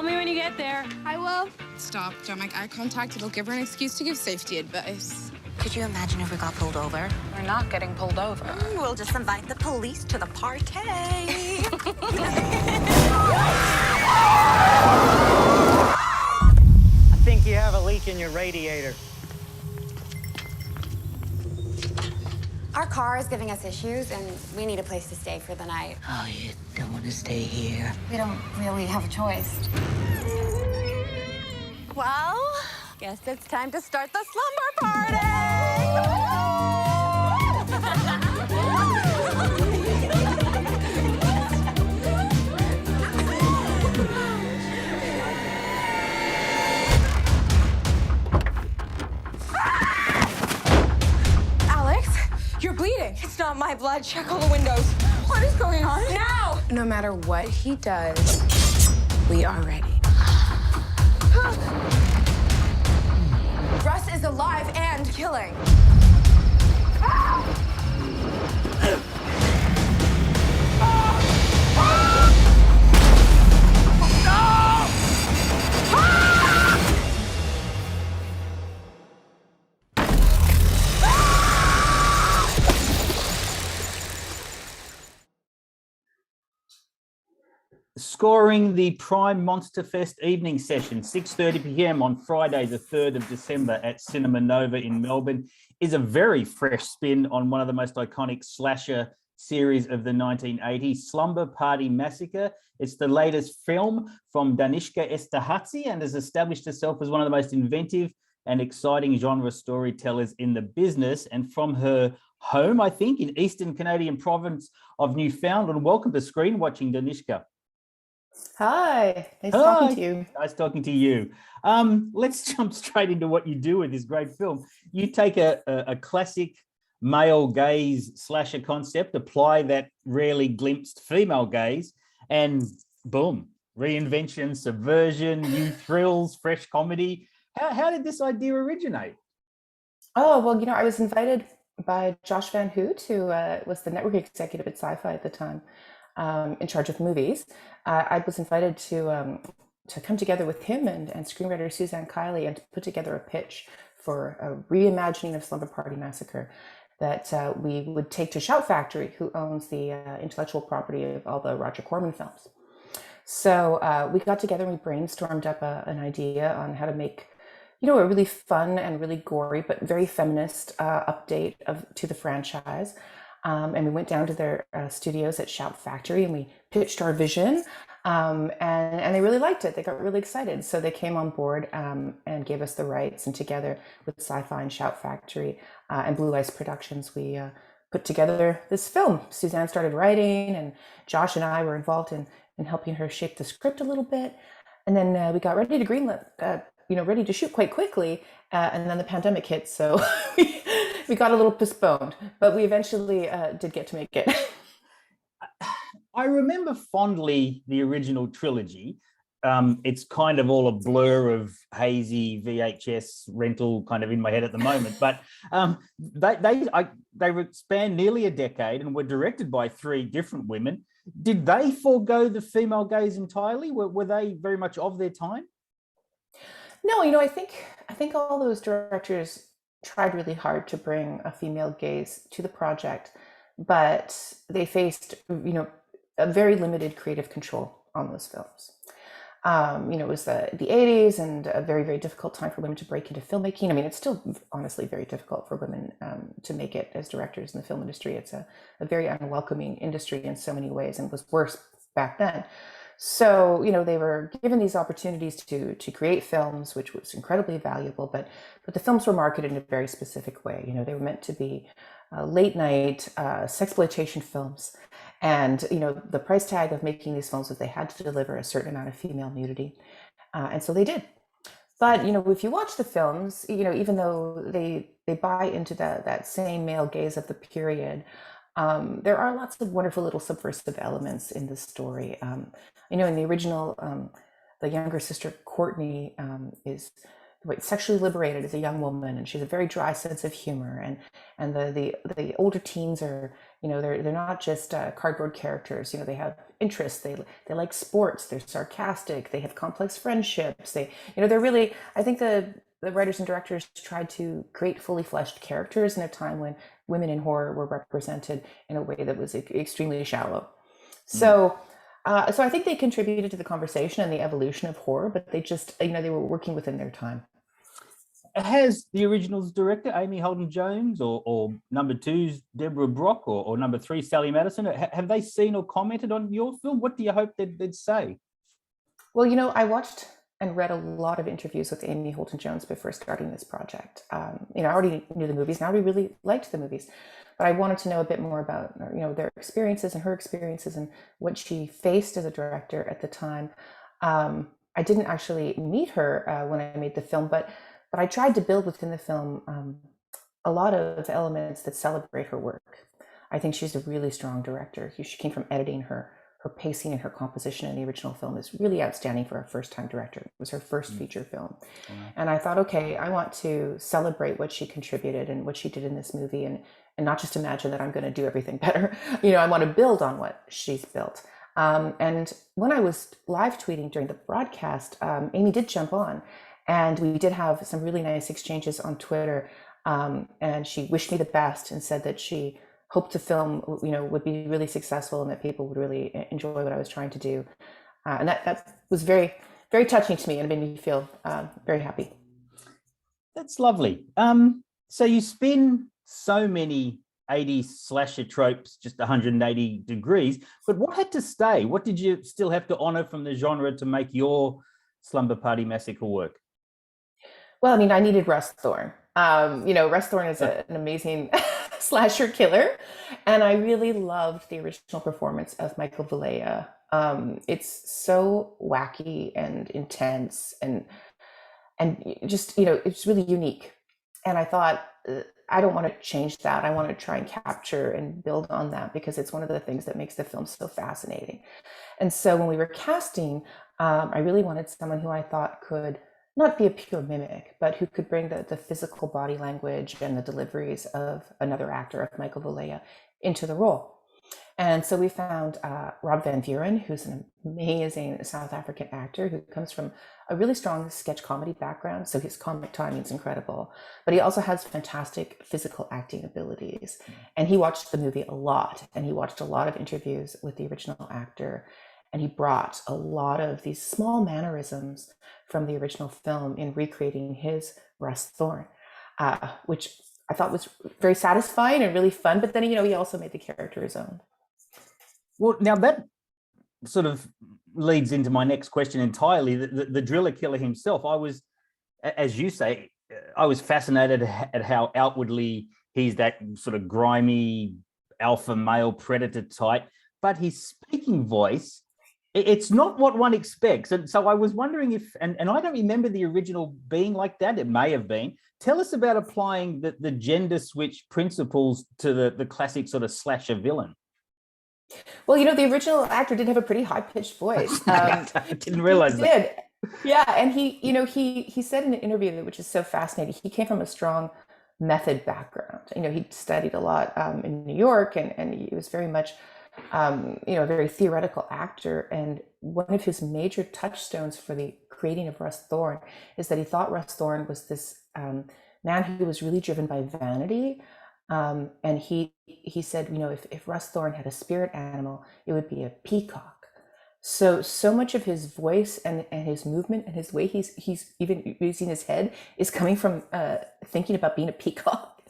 Call me when you get there. I will. Stop. Don't make eye contact. It'll give her an excuse to give safety advice. Could you imagine if we got pulled over? We're not getting pulled over. We'll just invite the police to the party. I think you have a leak in your radiator. Our car is giving us issues, and we need a place to stay for the night. Oh, you don't want to stay here? We don't really have a choice. Well, guess it's time to start the slumber party! Alex, you're bleeding. It's not my blood. Check all the windows. What is going on? Now! No matter what he does, we are ready. Russ is alive and killing. Scoring the Prime Monster Fest evening session, 6:30 p.m. on Friday, the 3rd of December at Cinema Nova in Melbourne, is a very fresh spin on one of the most iconic slasher series of the 1980s, Slumber Party Massacre. It's the latest film from Danishka Esterhazy and has established herself as one of the most inventive and exciting genre storytellers in the business. And from her home, I think, in Eastern Canadian province of Newfoundland, welcome to Screen Watching, Danishka. Hi, nice talking to you. Nice talking to you. Let's jump straight into what you do with this great film. You take a classic male gaze slasher concept, apply that rarely glimpsed female gaze, and boom, reinvention, subversion, new thrills, fresh comedy. How did this idea originate? Oh, well, you know, I was invited by Josh Van Hoot, who was the network executive at Sci-Fi at the time, in charge of movies. I was invited to come together with him and screenwriter Suzanne Kiley and to put together a pitch for a reimagining of Slumber Party Massacre that we would take to Shout Factory, who owns the intellectual property of all the Roger Corman films. So we got together and we brainstormed up an idea on how to make, you know, a really fun and really gory but very feminist update to the franchise. And we went down to their studios at Shout Factory and we pitched our vision, and they really liked it. They got really excited. So they came on board and gave us the rights, and together with Sci-Fi and Shout Factory and Blue Ice Productions, we put together this film. Suzanne started writing and Josh and I were involved in helping her shape the script a little bit. And then we got ready to greenlit, ready to shoot quite quickly. And then the pandemic hit, so we got a little postponed, but we eventually did get to make it. I remember fondly the original trilogy. It's kind of all a blur of hazy VHS rental kind of in my head at the moment, but they spanned nearly a decade and were directed by 3 different women. Did they forego the female gaze entirely? Were they very much of their time? No, you know, I think all those directors tried really hard to bring a female gaze to the project, but they faced, you know, a very limited creative control on those films. It was the 80s and a very, very difficult time for women to break into filmmaking. I mean, it's still honestly very difficult for women to make it as directors in the film industry. It's a very unwelcoming industry in so many ways, and was worse back then. So, you know, they were given these opportunities to create films, which was incredibly valuable, but the films were marketed in a very specific way. You know, they were meant to be late night sexploitation films. And, you know, the price tag of making these films was they had to deliver a certain amount of female nudity. And so they did. But, you know, if you watch the films, you know, even though they buy into that same male gaze of the period, there are lots of wonderful little subversive elements in this story. You know, in the original, the younger sister Courtney is sexually liberated as a young woman, and she has a very dry sense of humor. And the older teens are, they're not just cardboard characters. They have interests. They like sports. They're sarcastic. They have complex friendships. They're really. I think the writers and directors tried to create fully fleshed characters in a time when women in horror were represented in a way that was extremely shallow. So. So I think they contributed to the conversation and the evolution of horror, but they just, they were working within their time. Has the original's director, Amy Holden-Jones, or number two's Deborah Brock, or number three, Sally Madison, have they seen or commented on your film? What do you hope they'd say? Well, I watched and read a lot of interviews with Amy Holden-Jones before starting this project. I already knew the movies, and I already really liked the movies, but I wanted to know a bit more about, their experiences and her experiences and what she faced as a director at the time. I didn't actually meet her when I made the film, but I tried to build within the film a lot of elements that celebrate her work. I think she's a really strong director. She came from editing. Her pacing and her composition in the original film is really outstanding for a first-time director. It was her first feature film. And I thought, okay, I want to celebrate what she contributed and what she did in this movie, and not just imagine that I'm going to do everything better. I want to build on what she's built. And when I was live tweeting during the broadcast, Amy did jump on, and we did have some really nice exchanges on Twitter. And she wished me the best and said that she hoped the film, would be really successful and that people would really enjoy what I was trying to do. And that was very, very touching to me, and it made me feel very happy. That's lovely. So you spin so many 80s slasher tropes, just 180 degrees, but what had to stay? What did you still have to honor from the genre to make your Slumber Party Massacre work? Well, I needed Russ Thorn. Russ Thorn is an amazing slasher killer, and I really loved the original performance of Michael Valea. It's so wacky and intense, and just it's really unique. And I thought, I don't want to change that. I want to try and capture and build on that, because it's one of the things that makes the film so fascinating. And so when we were casting, I really wanted someone who I thought could not be a pure mimic, but who could bring the physical body language and the deliveries of another actor, of Michael Valea, into the role. And so we found Rob Van Vuren, who's an amazing South African actor who comes from a really strong sketch comedy background. So his comic timing is incredible, but he also has fantastic physical acting abilities. And he watched the movie a lot, and he watched a lot of interviews with the original actor. And he brought a lot of these small mannerisms from the original film in recreating his Russ Thorn, which I thought was very satisfying and really fun. But then, he also made the character his own. Well, now that sort of leads into my next question entirely. The driller killer himself, I was, as you say, I was fascinated at how outwardly he's that sort of grimy alpha male predator type, but his speaking voice, it's not what one expects. And so I was wondering if, and I don't remember the original being like that. It may have been. Tell us about applying the gender switch principles to the classic sort of slasher villain. Well, the original actor did have a pretty high-pitched voice. I didn't realize that. Yeah, and he said in an interview, which is so fascinating, he came from a strong method background. He studied a lot in New York, and he was very much a very theoretical actor. And one of his major touchstones for the creating of Russ Thorn is that he thought Russ Thorn was this man who was really driven by vanity. And he said, if Russ Thorn had a spirit animal, it would be a peacock. So much of his voice and his movement and his way he's even using his head is coming from thinking about being a peacock.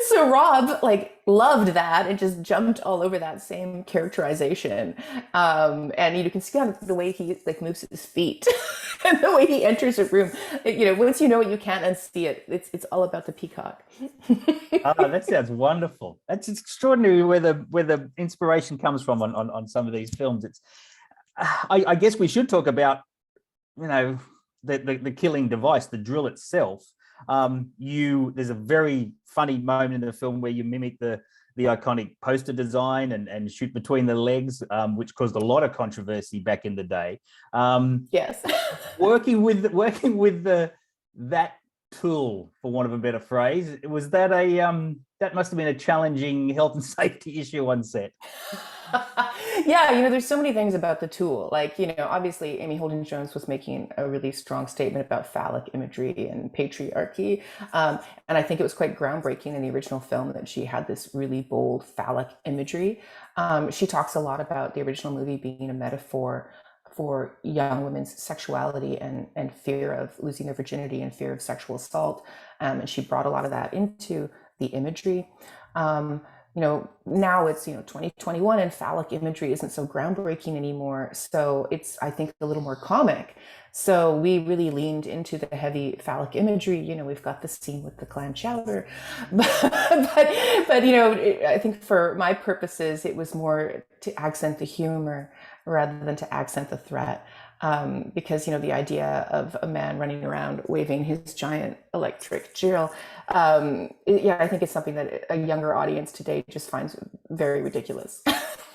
So Rob loved that and just jumped all over that same characterization. And you can see the way he moves his feet and the way he enters a room. Once you know it, you can't unsee it. It's all about the peacock. That sounds wonderful. That's extraordinary where the inspiration comes from on some of these films. It's I guess we should talk about the killing device, the drill itself. There's a very funny moment in the film where you mimic the the iconic poster design and shoot between the legs, which caused a lot of controversy back in the day. Yes. working with that tool, for want of a better phrase, was that that must have been a challenging health and safety issue on set. Yeah, there's so many things about the tool. Like, obviously Amy Holden-Jones was making a really strong statement about phallic imagery and patriarchy. And I think it was quite groundbreaking in the original film that she had this really bold phallic imagery. She talks a lot about the original movie being a metaphor for young women's sexuality and fear of losing their virginity and fear of sexual assault. And she brought a lot of that into the imagery. Now it's 2021 and phallic imagery isn't so groundbreaking anymore, so it's, I think, a little more comic. So we really leaned into the heavy phallic imagery. We've got the scene with the clam chowder, but I think for my purposes it was more to accent the humor rather than to accent the threat. Because the idea of a man running around waving his giant electric drill, I think it's something that a younger audience today just finds very ridiculous.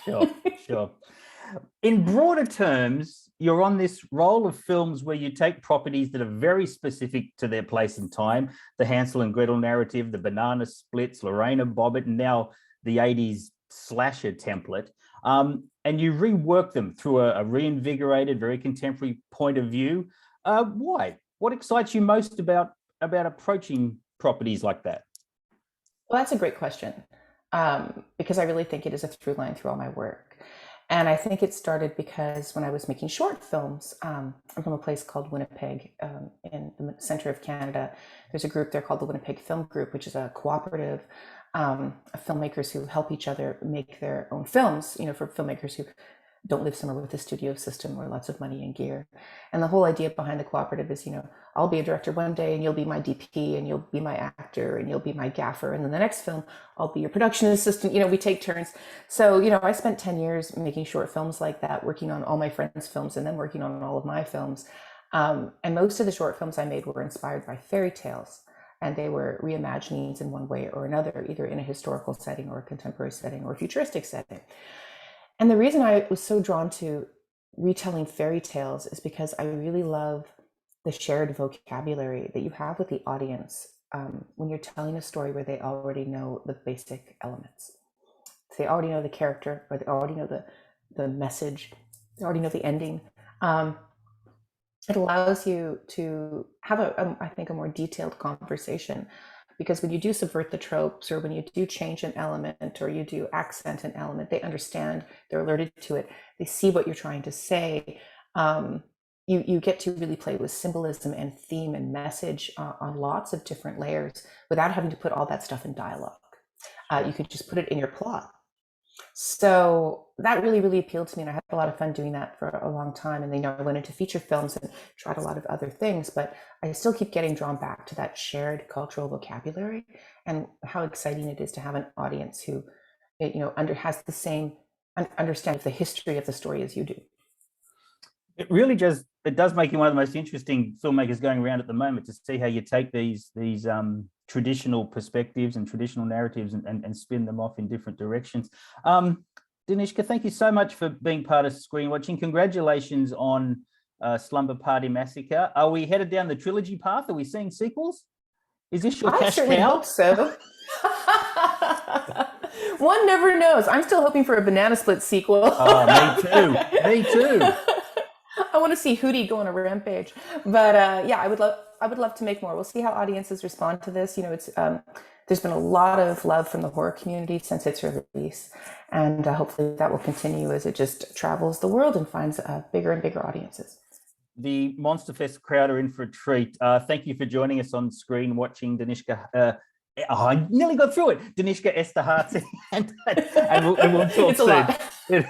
Sure. In broader terms, you're on this roll of films where you take properties that are very specific to their place and time, the Hansel and Gretel narrative, the banana splits, Lorena Bobbitt, and now the 80s slasher template. And you rework them through a reinvigorated, very contemporary point of view. Why? What excites you most about approaching properties like that? Well, that's a great question, because I really think it is a through line through all my work. And I think it started because when I was making short films, I'm from a place called Winnipeg, in the center of Canada. There's a group there called the Winnipeg Film Group, which is a cooperative of filmmakers who help each other make their own films, for filmmakers who don't live somewhere with a studio system or lots of money and gear. And the whole idea behind the cooperative is, I'll be a director one day and you'll be my DP and you'll be my actor and you'll be my gaffer. And then the next film, I'll be your production assistant. We take turns. So, I spent 10 years making short films like that, working on all my friends' films and then working on all of my films. And most of the short films I made were inspired by fairy tales. And they were reimaginings in one way or another, either in a historical setting or a contemporary setting or a futuristic setting. And the reason I was so drawn to retelling fairy tales is because I really love the shared vocabulary that you have with the audience when you're telling a story where they already know the basic elements. They already know the character, or they already know the message, they already know the ending. It allows you to have I think a more detailed conversation, because when you do subvert the tropes, or when you do change an element, or you do accent an element, they understand, they're alerted to it, they see what you're trying to say. You get to really play with symbolism and theme and message on lots of different layers without having to put all that stuff in dialogue. You could just put it in your plot. So that really, really appealed to me, and I had a lot of fun doing that for a long time. And I went into feature films and tried a lot of other things, but I still keep getting drawn back to that shared cultural vocabulary and how exciting it is to have an audience who, has the same understanding of the history of the story as you do. It does make you one of the most interesting filmmakers going around at the moment, to see how you take these traditional perspectives and traditional narratives and spin them off in different directions. Danishka, thank you so much for being part of Screen Watching. Congratulations on Slumber Party Massacre. Are we headed down the trilogy path? Are we seeing sequels? Is this your cash cow? I hope so. One never knows. I'm still hoping for a banana split sequel. Oh, me too. Me too. I want to see Hootie go on a rampage, but I would love to make more. We'll see how audiences respond to this. It's there's been a lot of love from the horror community since its release, and hopefully that will continue as it just travels the world and finds bigger and bigger audiences. The Monster Fest crowd are in for a treat. Thank you for joining us on Screen Watching, Danishka. I nearly got through it. Danishka Esterhazy, and we'll talk soon.